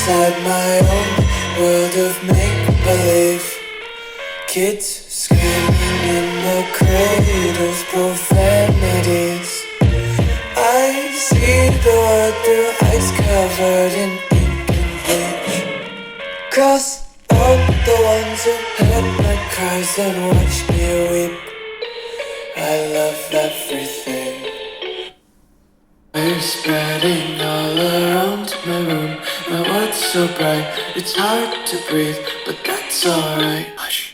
inside my own world of make-believe. Kids screaming in the cradles, profanities. I see the world through ice covered in ink and bleach. Cross out the ones who heard my cries and watched me weep. I love everything. We're spreading all around my room. My world's so bright, it's hard to breathe, but that's alright. Hush.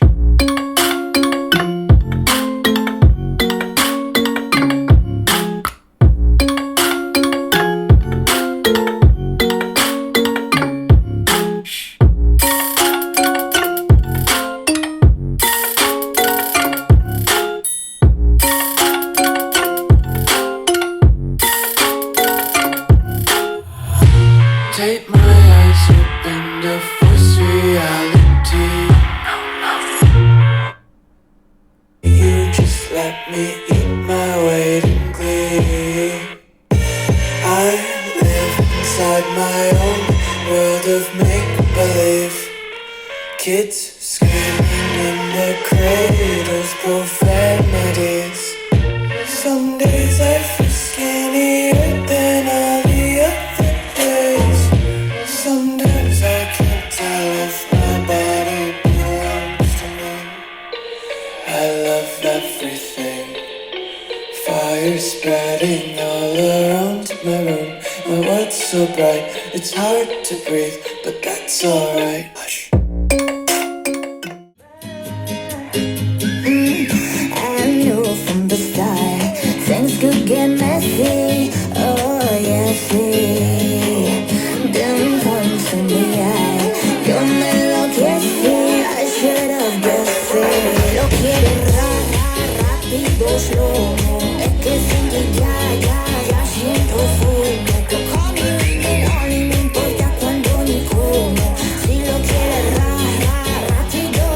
Take my eyes open to force reality. You just let me eat my weight in glee. I live inside my own world of make-believe. Kids screaming in their cradles, profanities. Some days I feel skinnier than all the other days. Sometimes I can't tell if my body belongs to me. I love everything. Fire spreading all around my room. My world's so bright, it's hard to breathe, but that's alright. Hush. I knew from the start things could get messy. Oh yeah, see them punks in the eye. Yo me enloquecí, I should have guessed it. Lo quiere rápido, slow-mo. Es que siento ya siento fumo. Call me when it only me importa cuando ni como. Si lo quiere rápido.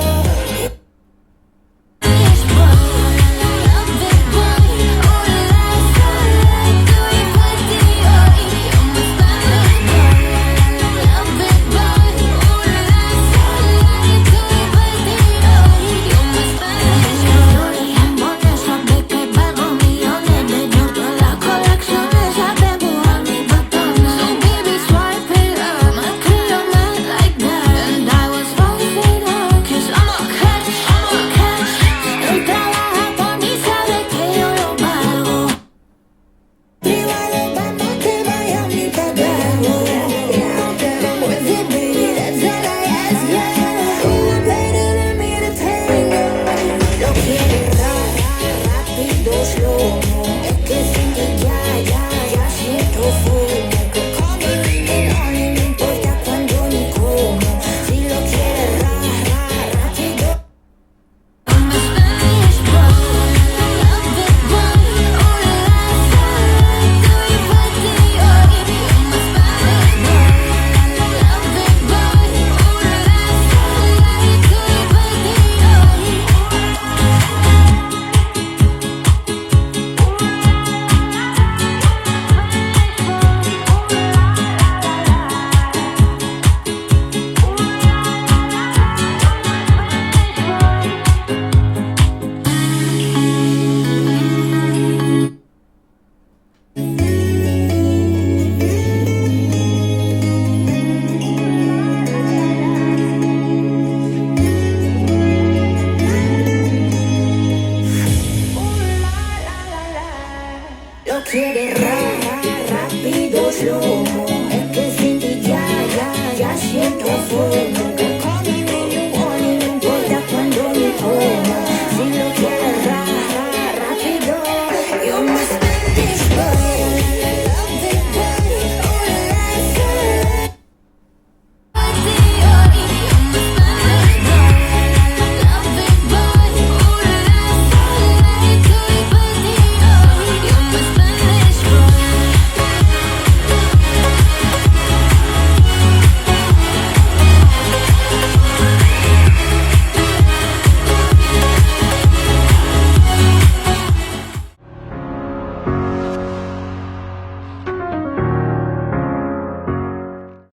Lo quiere rápido, slow.